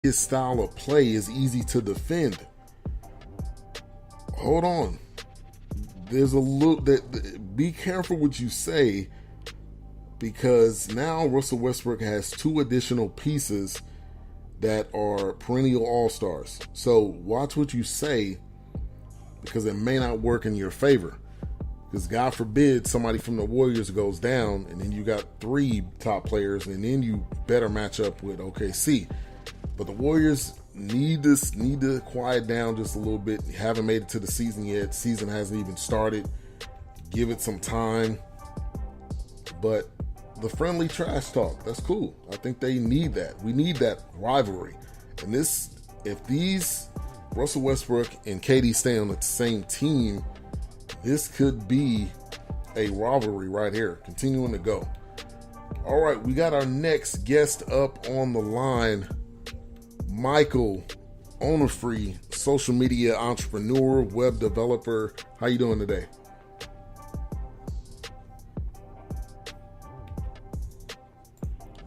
his style of play is easy to defend. Hold on. There's a little that be careful what you say, because now Russell Westbrook has 2 additional pieces that are perennial all-stars. So watch what you say, because it may not work in your favor. Because God forbid somebody from the Warriors goes down, and then you got 3 top players, and then you better match up with OKC. But the Warriors need to quiet down just a little bit. Haven't made it to the season yet. Season hasn't even started. Give it some time. But the friendly trash talk, that's cool. I think they need that. We need that rivalry. And if these Russell Westbrook and KD stay on the same team, this could be a rivalry right here, continuing to go. All right, we got our next guest up on the line, Michael Onofre, social media entrepreneur, web developer. How you doing today?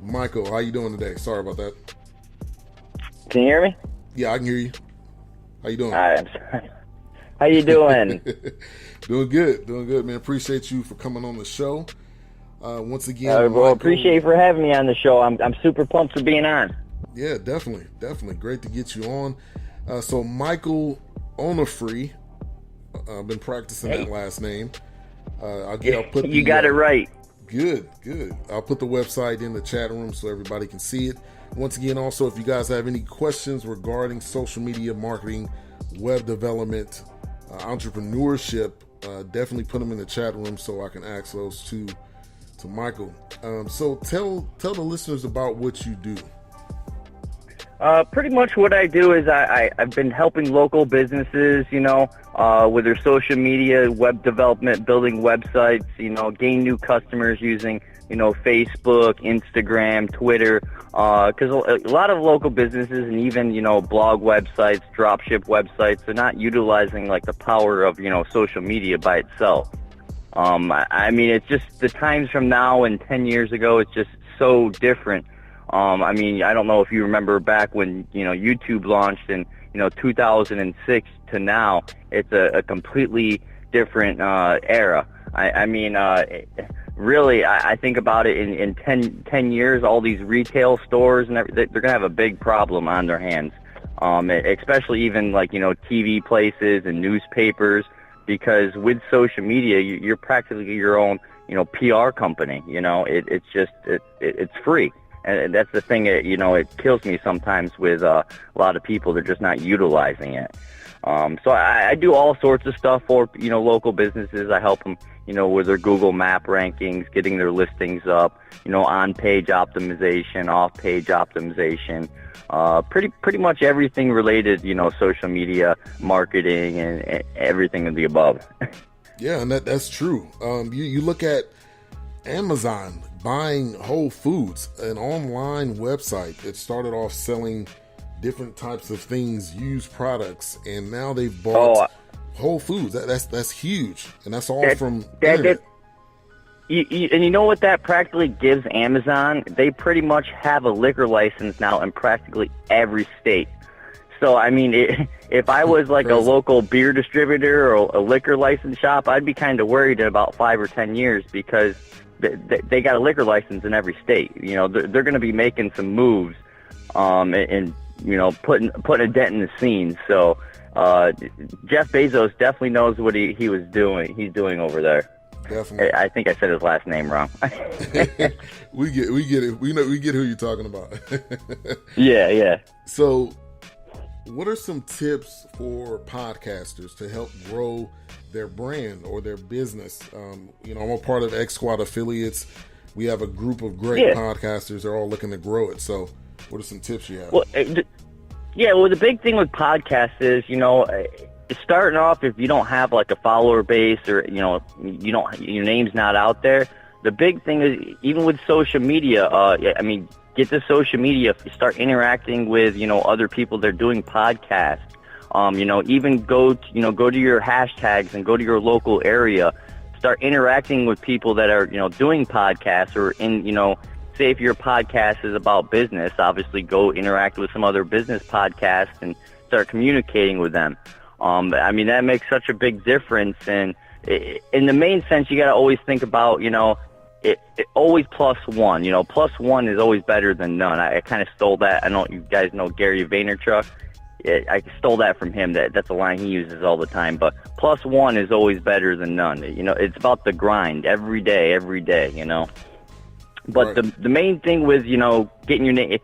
Michael, how you doing today? Sorry about that. Can you hear me? Yeah, I can hear you. How you doing? All right, I'm sorry. How you doing? Doing good, man. Appreciate you for coming on the show. Once again, well, Michael, appreciate you for having me on the show. I'm super pumped for being on. Yeah, definitely. Great to get you on. So Michael Onofre, I've been practicing that last name. I'll put you got it right. Good. I'll put the website in the chat room so everybody can see it. Once again, also, if you guys have any questions regarding social media marketing, web development, entrepreneurship, definitely put them in the chat room so I can ask those to Michael. So tell the listeners about what you do. Pretty much what I do is I've been helping local businesses, with their social media, web development, building websites, gain new customers using, Facebook, Instagram, Twitter, because a lot of local businesses and even, blog websites, dropship websites, they're not utilizing like the power of, social media by itself. I mean, it's just the times from now and 10 years ago, it's just so different. I mean, I don't know if you remember back when, YouTube launched in, 2006 to now, it's a completely different era. I mean, really, I think about it in 10 years, all these retail stores, and they're going to have a big problem on their hands, especially even like, TV places and newspapers, because with social media, you're practically your own, PR company. It's free. And that's the thing, it kills me sometimes with a lot of people. They're just not utilizing it. So I do all sorts of stuff for, local businesses. I help them, with their Google Map rankings, getting their listings up, on-page optimization, off-page optimization, pretty much everything related, social media, marketing, and everything of the above. Yeah, and that's true. You look at Amazon buying Whole Foods, an online website that started off selling different types of things, used products, and now they've bought Whole Foods. That's huge, and that's all from internet. And you know what that practically gives Amazon? They pretty much have a liquor license now in practically every state. So, I mean, if I was like a local beer distributor or a liquor license shop, I'd be kind of worried in about 5 or 10 years, because they got a liquor license in every state. They're going to be making some moves, and putting a dent in the scene. So Jeff Bezos definitely knows what he was doing. He's doing over there. Definitely. I think I said his last name wrong. We get it. We get who you're talking about. Yeah. So, what are some tips for podcasters to help grow their brand or their business? I'm a part of X Squad Affiliates. We have a group of great podcasters. They're all looking to grow it. So what are some tips you have? Well, the big thing with podcasts is, starting off, if you don't have like a follower base or, your name's not out there, the big thing is, even with social media, get the social media, start interacting with, other people that are doing podcasts. Even go to your hashtags and go to your local area, start interacting with people that are, doing podcasts or in, say if your podcast is about business, obviously go interact with some other business podcasts and start communicating with them. I mean, that makes such a big difference. And in the main sense, you got to always think about, it always plus one. Plus one is always better than none. I kind of stole that. I know you guys know Gary Vaynerchuk. I stole that from him. That's a line he uses all the time. But plus one is always better than none. It's about the grind every day. But right. the main thing with, getting your name,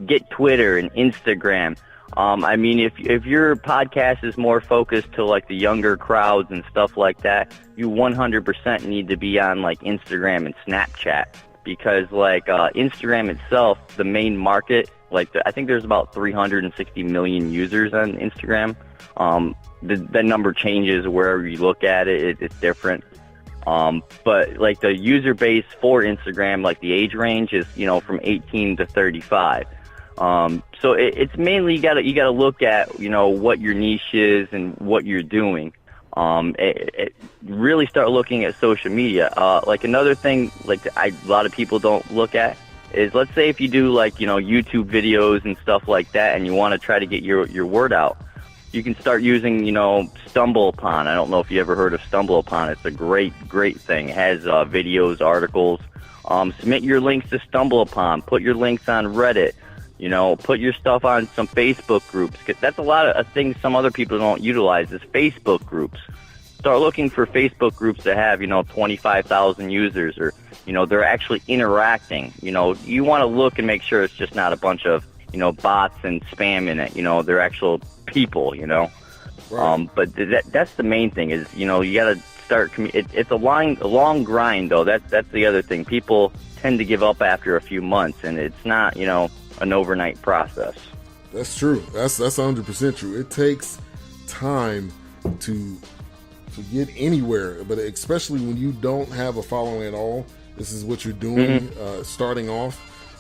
get Twitter and Instagram. I mean, if your podcast is more focused to like the younger crowds and stuff like that, you 100% need to be on like Instagram and Snapchat, because like Instagram itself, the main market, I think there's about 360 million users on Instagram. The number changes wherever you look at it. It's different. But like the user base for Instagram, like the age range is, from 18 to 35. So it's mainly you gotta look at, what your niche is and what you're doing. Really start looking at social media. Like another thing, a lot of people don't look at is, let's say if you do YouTube videos and stuff like that, and you want to try to get your word out, you can start using, StumbleUpon. I don't know if you ever heard of StumbleUpon. It's a great thing. It has videos, articles. Submit your links to StumbleUpon. Put your links on Reddit. Put your stuff on some Facebook groups. That's a lot of things some other people don't utilize is Facebook groups. Start looking for Facebook groups that have, 25,000 users, or, they're actually interacting. You want to look and make sure it's just not a bunch of, bots and spam in it. They're actual people, Right. But that's the main thing is, you got to start. It's a long grind, though. That's the other thing. People tend to give up after a few months, and it's not, an overnight process. That's true. That's 100% true. It takes time to get anywhere, but especially when you don't have a following at all. This is what you're doing, starting off.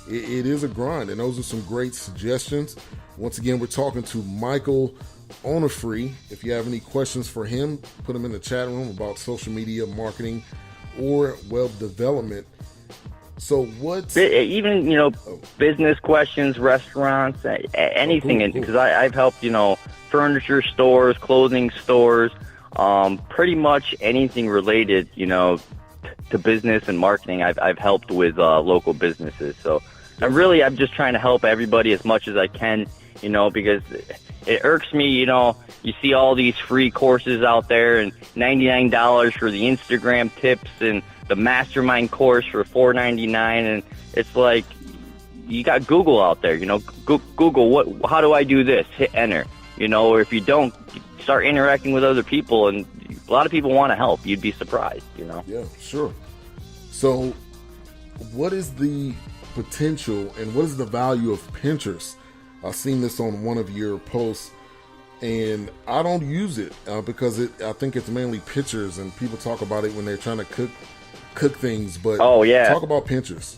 It is a grind, and those are some great suggestions. Once again, we're talking to Michael Onofre. If you have any questions for him, put them in the chat room about social media marketing or web development. So what's even business questions, restaurants, anything, because I've helped furniture stores, clothing stores, pretty much anything related to business and marketing. I've helped with local businesses. So I'm just trying to help everybody as much as I can, because it irks me. You see all these free courses out there and $99 for the Instagram tips and the mastermind course for $4.99, and it's like you got Google out there. Google how do I do this? Hit enter. Or if you don't, start interacting with other people, and a lot of people want to help. You'd be surprised. Yeah, sure. So, what is the potential and what is the value of Pinterest? I've seen this on one of your posts, and I don't use it because I think it's mainly pictures, and people talk about it when they're trying to cook things, but talk about Pinterest.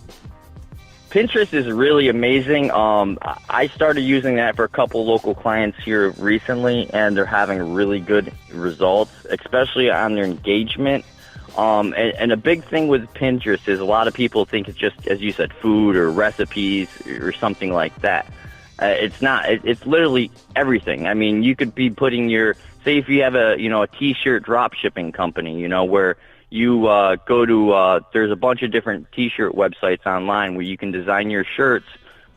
Pinterest is really amazing. I started using that for a couple local clients here recently, and they're having really good results, especially on their engagement. And a big thing with Pinterest is a lot of people think it's just, as you said, food or recipes or something like that. It's not. It's literally everything. I mean, you could be putting say if you have a t-shirt drop shipping company, where you go to, there's a bunch of different t-shirt websites online where you can design your shirts,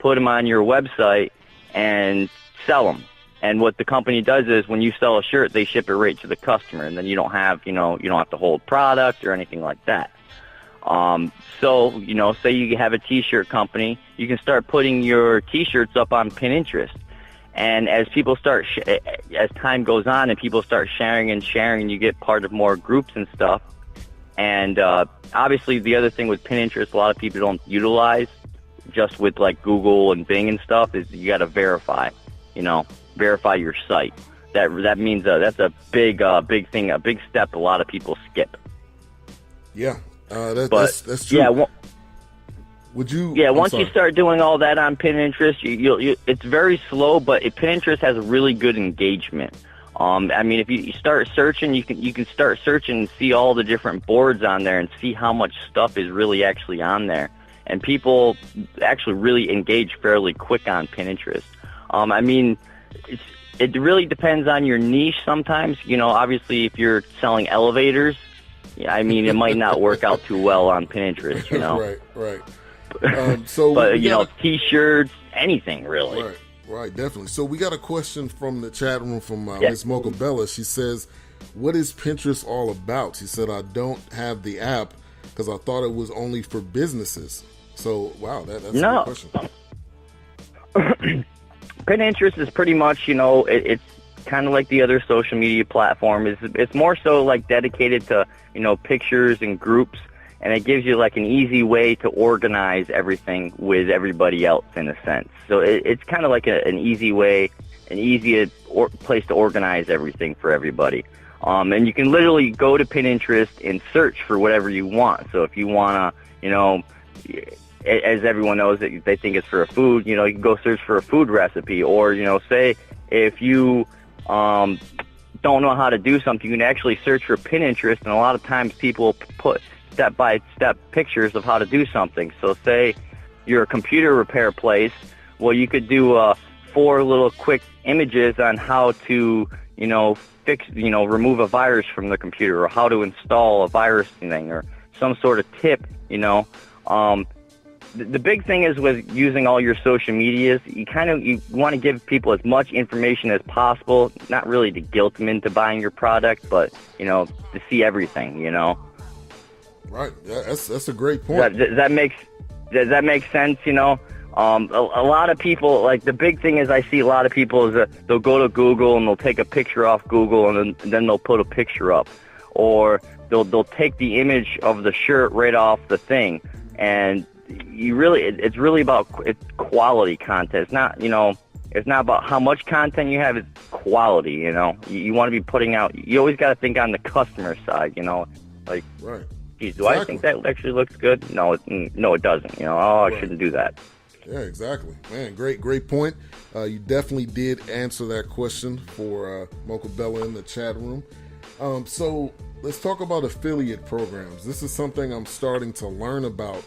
put them on your website, and sell them. And what the company does is when you sell a shirt, they ship it right to the customer, and then you don't have to hold product or anything like that. So, say you have a t-shirt company, you can start putting your t-shirts up on Pinterest. And as people as time goes on and people start sharing, you get part of more groups and stuff. And obviously the other thing with Pinterest, a lot of people don't utilize, just with like Google and Bing and stuff, is you got to verify your site. That means that's a big thing, a big step a lot of people skip. Yeah, that's true. Yeah, would you? Yeah, once you start doing all that on Pinterest, it's very slow, but Pinterest has a really good engagement. I mean, if you start searching, you can start searching and see all the different boards on there and see how much stuff is really actually on there. and people actually really engage fairly quick on Pinterest. I mean, it really depends on your niche sometimes. You know, obviously, if you're selling elevators, I mean, it might not work out too well on Pinterest, you know? Right. But, you know, T-shirts, anything, really. Right, definitely. So we got a question from the chat room from Miss Mocha Bella. She says, what is Pinterest all about? She said, I don't have the app because I thought it was only for businesses. So, wow, that's a good question. Pinterest is pretty much, you know, it's kind of like the other social media platform. It's more so like dedicated to, you know, pictures and groups, and it gives you like an easy way to organize everything with everybody else in a sense. So it's kind of like an easy way, an easy place to organize everything for everybody. And you can literally go to Pinterest and search for whatever you want. So if you want to, you know, as everyone knows that they think it's for a food, you know, you can go search for a food recipe. Or, you know, say if you don't know how to do something, you can actually search for Pinterest, and a lot of times people put step-by-step pictures of how to do something. So say you're a computer repair place, well, you could do 4 little quick images on how to, you know, fix, you know, remove a virus from the computer, or how to install a virus thing, or some sort of tip, you know. The big thing is with using all your social medias, you want to give people as much information as possible, not really to guilt them into buying your product, but, you know, to see everything, you know. Right. Yeah, that's a great point. Does that make sense, you know? A lot of people, like, the big thing is I see a lot of people is that they'll go to Google and they'll take a picture off Google, and then they'll put a picture up. Or they'll take the image of the shirt right off the thing, and it's really about quality content. It's not, you know, it's not about how much content you have, it's quality, you know. You want to be putting out, you always got to think on the customer side, you know, like, right. Geez, do I think that actually looks good? No, it doesn't, you know. I shouldn't do that. Yeah, exactly. Man, great point. You definitely did answer that question for Mocha Bella in the chat room. So let's talk about affiliate programs. This is something I'm starting to learn about.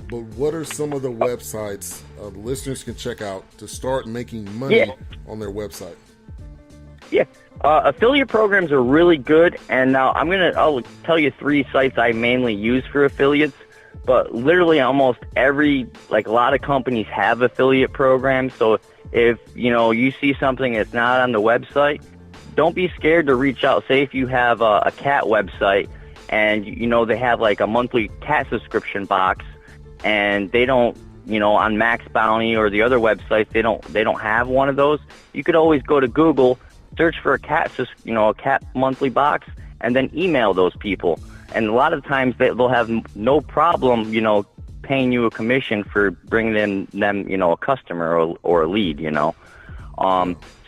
But what are some of the websites the listeners can check out to start making money on their website? Yeah, affiliate programs are really good. And now I'll tell you 3 sites I mainly use for affiliates. But literally almost a lot of companies have affiliate programs. So if, you know, you see something that's not on the website, don't be scared to reach out. Say if you have a cat website and, you know, they have like a monthly cat subscription box, and they don't, you know, on Max Bounty or the other websites, they don't have one of those. You could always go to Google, search for a cat monthly box, and then email those people. And a lot of times they'll have no problem, you know, paying you a commission for bringing in them, you know, a customer or a lead, you know.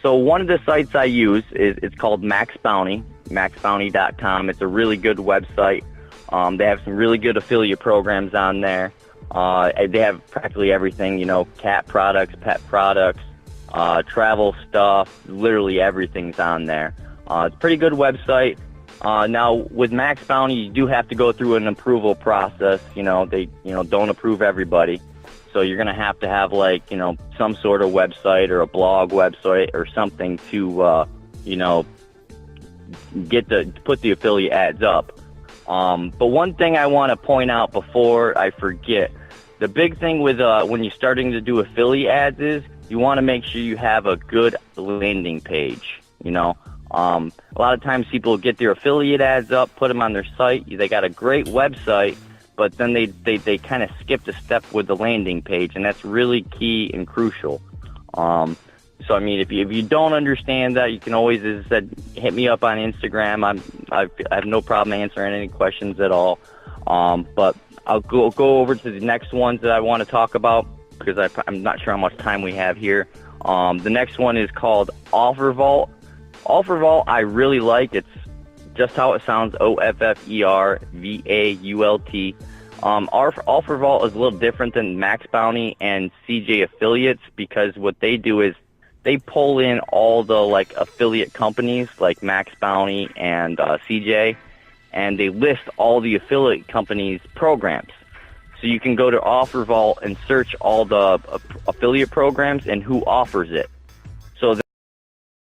So one of the sites I use it's called Max Bounty, maxbounty.com. It's a really good website. They have some really good affiliate programs on there. They have practically everything, you know, cat products, pet products, travel stuff, literally everything's on there. It's a pretty good website. Now with Max Bounty, you do have to go through an approval process. You know, they, you know, don't approve everybody. So you're going to have like, you know, some sort of website or a blog website or something to, you know, put the affiliate ads up. But one thing I want to point out before I forget, the big thing with when you're starting to do affiliate ads is you want to make sure you have a good landing page, you know. A lot of times people get their affiliate ads up, put them on their site. They got a great website, but then they kind of skip a step with the landing page, and that's really key and crucial. So, I mean, if you don't understand that, you can always, as I said, hit me up on Instagram. I have no problem answering any questions at all. But I'll go over to the next ones that I want to talk about because I'm not sure how much time we have here. The next one is called Offer Vault. Offer Vault I really like. It's just how it sounds, OFFERVAULT. Offer Vault is a little different than Max Bounty and CJ Affiliates because what they do is they pull in all the like affiliate companies like Max Bounty and CJ, and they list all the affiliate companies' programs. So you can go to Offer Vault and search all the affiliate programs and who offers it.